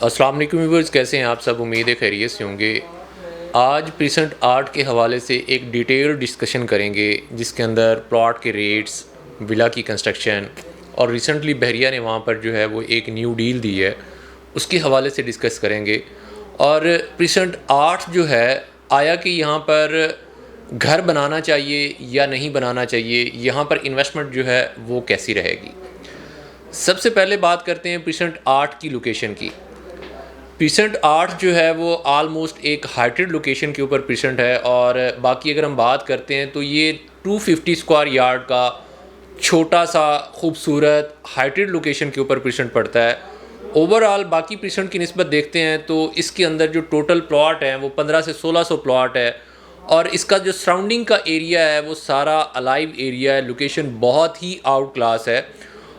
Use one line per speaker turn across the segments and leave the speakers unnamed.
अस्सलाम वालेकुम व्यूअर्स, कैसे हैं आप सब। उम्मीद है खैरियत से होंगे। आज प्रीसेंट आर्ट के हवाले से एक डिटेल डिस्कशन करेंगे जिसके अंदर प्लॉट के रेट्स, विला की कंस्ट्रक्शन और रिसेंटली बहरिया ने वहाँ पर जो है वो एक न्यू डील दी है उसके हवाले से डिस्कस करेंगे। और प्रीसेंट आर्ट जो है आया कि यहाँ पर घर बनाना चाहिए या नहीं बनाना चाहिए, यहाँ पर इन्वेस्टमेंट जो है वो कैसी रहेगी। सबसे पहले बात करते हैं प्रीसेंट आर्ट की लोकेशन की। प्रीसेंट आर्ट जो है वो आलमोस्ट एक हाइटेड लोकेशन के ऊपर प्रीसेंट है, और बाकी अगर हम बात करते हैं तो ये 250 स्क्वायर यार्ड का छोटा सा खूबसूरत हाइटेड लोकेशन के ऊपर प्रीसेंट पड़ता है। ओवरऑल बाकी प्रीसेंट की निस्बत देखते हैं तो इसके अंदर जो टोटल प्लॉट है वो 15 से 1600 प्लॉट है, और इसका जो सराउंडिंग का एरिया है वो सारा अलाइव एरिया है। लोकेशन बहुत ही आउट क्लास है,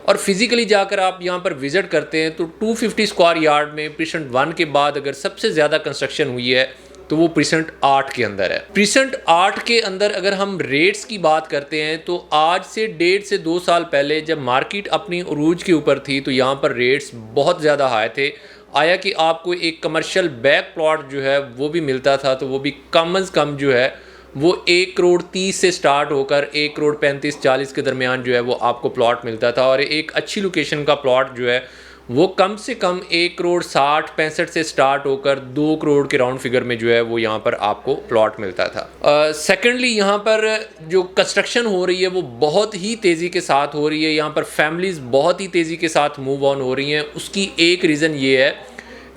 और फिज़िकली जाकर आप यहाँ पर विज़िट करते हैं तो 250 स्क्वायर यार्ड में प्रीसेंट 1 के बाद अगर सबसे ज़्यादा कंस्ट्रक्शन हुई है तो वो प्रीसेंट 8 के अंदर है। प्रीसेंट 8 के अंदर अगर हम रेट्स की बात करते हैं तो आज से 1.5 से 2 साल पहले जब मार्केट अपनी उरूज के ऊपर थी तो यहाँ पर रेट्स बहुत ज़्यादा हाई थे। आया कि आपको एक कमर्शियल बैक प्लॉट जो है वो भी मिलता था, तो वो भी कम से कम जो है वो 1 करोड़ 30 से स्टार्ट होकर 1 करोड़ 35-40 के दरमियान जो है वो आपको प्लॉट मिलता था। और एक अच्छी लोकेशन का प्लॉट जो है वो कम से कम 1 करोड़ 60-65 से स्टार्ट होकर 2 करोड़ के राउंड फिगर में जो है वो यहाँ पर आपको प्लॉट मिलता था। सेकेंडली यहाँ पर जो कंस्ट्रक्शन हो रही है वो बहुत ही तेज़ी के साथ हो रही है। यहाँ पर फैमिलीज़ बहुत ही तेज़ी के साथ मूव ऑन हो रही हैं। उसकी एक रीज़न ये है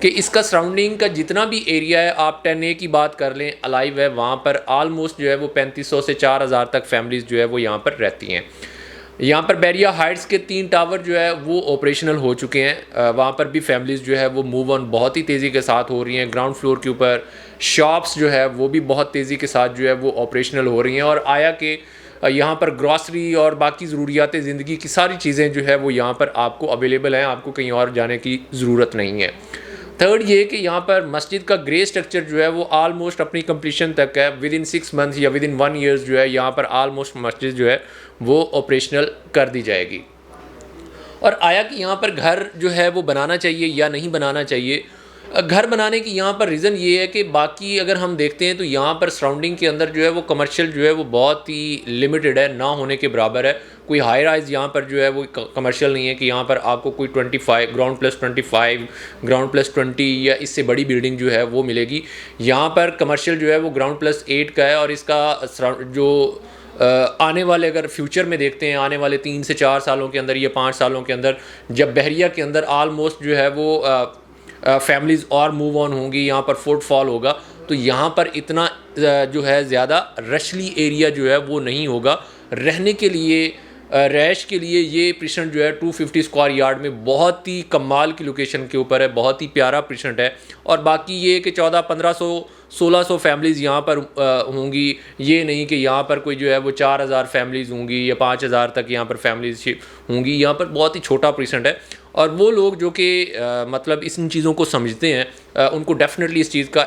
कि इसका सराउंडिंग का जितना भी एरिया है, आप 10A की बात कर लें, अलाइव है, वहाँ पर आलमोस्ट जो है वो 3500 से 4000 तक फैमिलीज़ जो है वो यहाँ पर रहती हैं। यहाँ पर बैरिया हाइट्स के 3 टावर जो है वो ऑपरेशनल हो चुके हैं। वहाँ पर भी फैमिलीज़ जो है वो मूव ऑन बहुत ही तेज़ी के साथ हो रही हैं। ग्राउंड फ्लोर के ऊपर शॉप्स जो है वो भी बहुत तेज़ी के साथ जो है वो ऑपरेशनल हो रही हैं। और आया कि यहाँ पर ग्रॉसरी और बाकी ज़रूरियात ज़िंदगी की सारी चीज़ें जो है वो यहाँ पर आपको अवेलेबल हैं, आपको कहीं और जाने की ज़रूरत नहीं है। थर्ड ये कि यहाँ पर मस्जिद का ग्रे स्ट्रक्चर जो है वो आलमोस्ट अपनी कंप्लीशन तक है। विद इन 6 मंथ्स या विद इन 1 ईयर्स जो है यहाँ पर आलमोस्ट मस्जिद जो है वो ऑपरेशनल कर दी जाएगी। और आया कि यहाँ पर घर जो है वो बनाना चाहिए या नहीं बनाना चाहिए। घर बनाने की यहाँ पर रीज़न ये है कि बाकी अगर हम देखते हैं तो यहाँ पर सराउंडिंग के अंदर जो है वो कमर्शियल जो है वो बहुत ही लिमिटेड है, ना होने के बराबर है। कोई हाई राइज यहाँ पर जो है वो कमर्शियल नहीं है कि यहाँ पर आपको कोई 25 ग्राउंड प्लस 25 ग्राउंड प्लस 20 या इससे बड़ी बिल्डिंग जो है वो मिलेगी। यहाँ पर कमर्शियल जो है वो ग्राउंड प्लस 8 का है। और इसका जो आने वाले अगर फ्यूचर में देखते हैं, आने वाले 3 से 4 सालों के अंदर या 5 सालों के अंदर जब बहरिया के अंदर आलमोस्ट जो है वो फैमिलीज़ और मूव ऑन होंगी, यहाँ पर फुटफॉल होगा, तो यहाँ पर इतना जो है ज़्यादा रशली एरिया जो है वो नहीं होगा रहने के लिए। रैश के लिए ये प्रीसेंट जो है 250 स्क्वायर यार्ड में बहुत ही कमाल की लोकेशन के ऊपर है, बहुत ही प्यारा प्रीसेंट है। और बाकी ये कि 1400-1500-1600 फैमिलीज़ यहाँ पर होंगी, ये नहीं कि यहाँ पर कोई जो है वो 4000 फैमिलीज़ होंगी या 5000 तक यहाँ पर फैमिलीज़ होंगी। यहाँ पर बहुत ही छोटा प्रीसेंट है, और वो लोग जो कि मतलब इन चीज़ों को समझते हैं उनको डेफिनेटली इस चीज़ का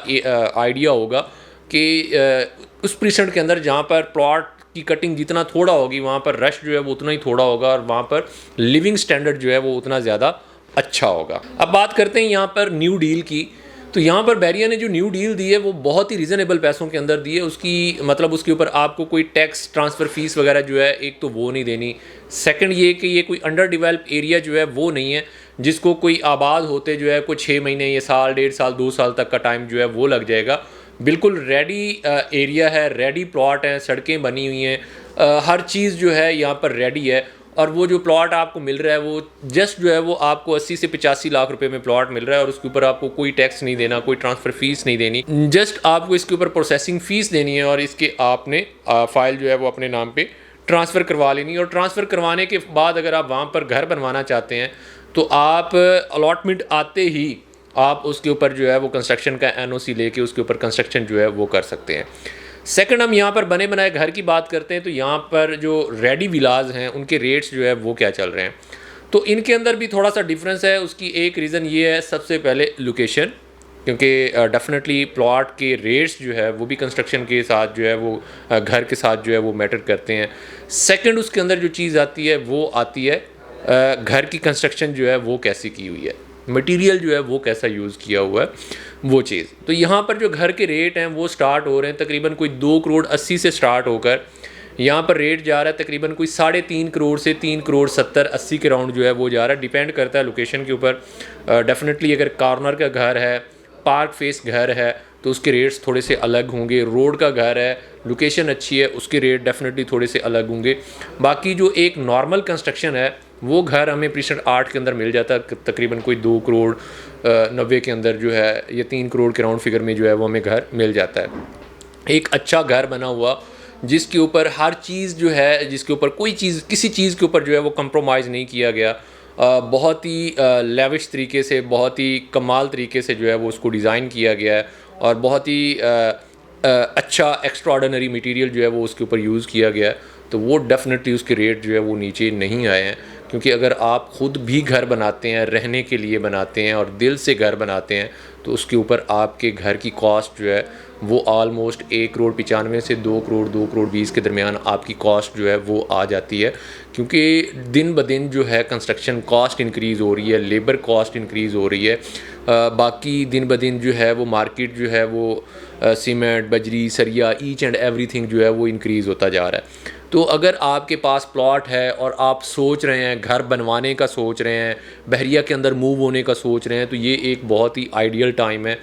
आइडिया होगा कि उस प्रीसेंट के अंदर जहाँ पर प्लॉट की कटिंग जितना थोड़ा होगी वहाँ पर रश जो है वो उतना ही थोड़ा होगा, और वहाँ पर लिविंग स्टैंडर्ड जो है वो उतना ज़्यादा अच्छा होगा। अब बात करते हैं यहाँ पर न्यू डील की। तो यहाँ पर बैरिया ने जो न्यू डील दी है वो बहुत ही रीज़नेबल पैसों के अंदर दी है। उसकी मतलब उसके ऊपर आपको कोई टैक्स ट्रांसफ़र फ़ीस वगैरह जो है एक तो वो नहीं देनी। सेकंड ये कि ये कोई अंडर डेवलप एरिया जो है वो नहीं है जिसको कोई आबाद होते जो है कुछ 6 महीने या साल, 1.5 साल, 2 साल तक का टाइम जो है वो लग जाएगा। बिल्कुल रेडी एरिया है, रेडी प्लॉट हैं, सड़कें बनी हुई हैं, हर चीज़ जो है यहाँ पर रेडी है। और वो जो प्लॉट आपको मिल रहा है वो जस्ट जो है वो आपको 80 से 85 लाख रुपए में प्लॉट मिल रहा है, और उसके ऊपर आपको कोई टैक्स नहीं देना, कोई ट्रांसफ़र फ़ीस नहीं देनी, जस्ट आपको इसके ऊपर प्रोसेसिंग फ़ीस देनी है और इसके आपने फ़ाइल जो है वो अपने नाम पे ट्रांसफ़र करवा लेनी। और ट्रांसफ़र करवाने के बाद अगर आप वहाँ पर घर बनवाना चाहते हैं तो आप अलॉटमेंट आते ही आप उसके ऊपर जो है वो कंस्ट्रक्शन का NOC लेके उसके ऊपर कंस्ट्रक्शन जो है वो कर सकते हैं। सेकंड, हम यहाँ पर बने बनाए घर की बात करते हैं तो यहाँ पर जो रेडी विलाज हैं उनके रेट्स जो है वो क्या चल रहे हैं, तो इनके अंदर भी थोड़ा सा डिफरेंस है। उसकी एक रीज़न ये है, सबसे पहले लोकेशन, क्योंकि डेफिनेटली प्लॉट के रेट्स जो है वो भी कंस्ट्रक्शन के साथ जो है वो घर के साथ जो है वो मैटर करते हैं। सेकंड, उसके अंदर जो चीज़ आती है वो आती है घर की कंस्ट्रक्शन जो है वो कैसी की हुई है। मटेरियल जो है वो कैसा यूज़ किया हुआ है वो चीज़। तो यहाँ पर जो घर के रेट हैं वो स्टार्ट हो रहे हैं तकरीबन कोई 2,80,00,000 से स्टार्ट होकर यहाँ पर रेट जा रहा है तकरीबन कोई 3.5 करोड़ से 3,70,80,00,000 के राउंड जो है वो जा रहा है। डिपेंड करता है लोकेशन के ऊपर। डेफिनेटली अगर कॉर्नर का घर है, पार्क फेस घर है, तो उसके रेट्स थोड़े से अलग होंगे। रोड का घर है, लोकेशन अच्छी है, उसके रेट डेफिनेटली थोड़े से अलग होंगे। बाकी जो एक नॉर्मल कंस्ट्रक्शन है वो घर हमें प्रीसेंट 8 के अंदर मिल जाता है तकरीबन कोई 2,90,00,000 के अंदर जो है, या 3 करोड़ के राउंड फिगर में जो है वो हमें घर मिल जाता है। एक अच्छा घर बना हुआ जिसके ऊपर हर चीज़ जो है, जिसके ऊपर कोई चीज़, किसी चीज़ के ऊपर जो है वो कंप्रोमाइज़ नहीं किया गया, बहुत ही लेविश तरीके से, बहुत ही कमाल तरीके से जो है वो उसको डिज़ाइन किया गया है, और बहुत ही अच्छा एक्स्ट्राऑर्डिनरी मटेरियल जो है वो उसके ऊपर यूज़ किया गया है। तो वो डेफिनेटली उसके रेट जो है वो नीचे नहीं आए हैं, क्योंकि अगर आप ख़ुद भी घर बनाते हैं, रहने के लिए बनाते हैं और दिल से घर बनाते हैं, तो उसके ऊपर आपके घर की कॉस्ट जो है वो ऑलमोस्ट 1,95,00,000 से 2,20,00,000 के दरमियान आपकी कॉस्ट जो है वो आ जाती है। क्योंकि दिन ब दिन जो है कंस्ट्रक्शन कॉस्ट इंक्रीज़ हो रही है, लेबर कॉस्ट इंक्रीज़ हो रही है। बाकी दिन ब दिन जो है वो मार्केट जो है वो सीमेंट, बजरी, सरिया, ईच एंड एवरीथिंग जो है वो इंक्रीज़ होता जा रहा है। तो अगर आपके पास प्लॉट है और आप सोच रहे हैं, घर बनवाने का सोच रहे हैं, बहरिया के अंदर मूव होने का सोच रहे हैं, तो ये एक बहुत ही आइडियल टाइम है,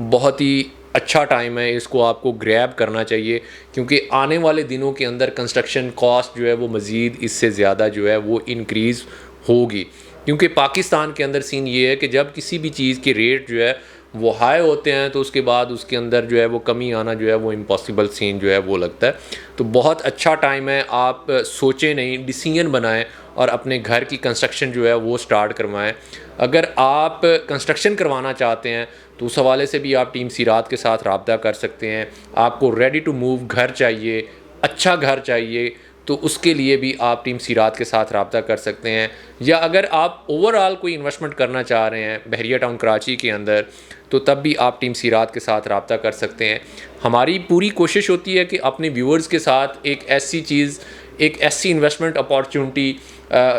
बहुत ही अच्छा टाइम है। इसको आपको ग्रैब करना चाहिए, क्योंकि आने वाले दिनों के अंदर कंस्ट्रक्शन कॉस्ट जो है वो मज़ीद इससे ज़्यादा जो है वो इंक्रीज़ होगी। क्योंकि पाकिस्तान के अंदर सीन ये है कि जब किसी भी चीज़ के रेट जो है वो हाई होते हैं, तो उसके बाद उसके अंदर जो है वो कमी आना जो है वो इम्पॉसिबल सीन जो है वो लगता है। तो बहुत अच्छा टाइम है, आप सोचें नहीं, डिसीजन बनाएं और अपने घर की कंस्ट्रक्शन जो है वो स्टार्ट करवाएं। अगर आप कंस्ट्रक्शन करवाना चाहते हैं तो उस हवाले से भी आप टीम सीरात के साथ रब्ता कर सकते हैं। आपको रेडी टू मूव घर चाहिए, अच्छा घर चाहिए, तो उसके लिए भी आप टीम सीरात के साथ रब्ता कर सकते हैं। या अगर आप ओवरऑल कोई इन्वेस्टमेंट करना चाह रहे हैं बहरिया टाउन कराची के अंदर, तो तब भी आप टीम सीरात के साथ रब्ता कर सकते हैं। हमारी पूरी कोशिश होती है कि अपने व्यूअर्स के साथ एक ऐसी चीज़, एक ऐसी इन्वेस्टमेंट अपॉर्चुनिटी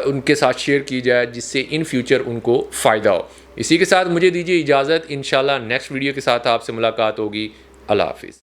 उनके साथ शेयर की जाए जिससे इन फ्यूचर उनको फ़ायदा हो। इसी के साथ मुझे दीजिए इजाज़त। इंशाल्लाह नेक्स्ट वीडियो के साथ आपसे मुलाकात होगी। अल्लाह हाफ़िज़।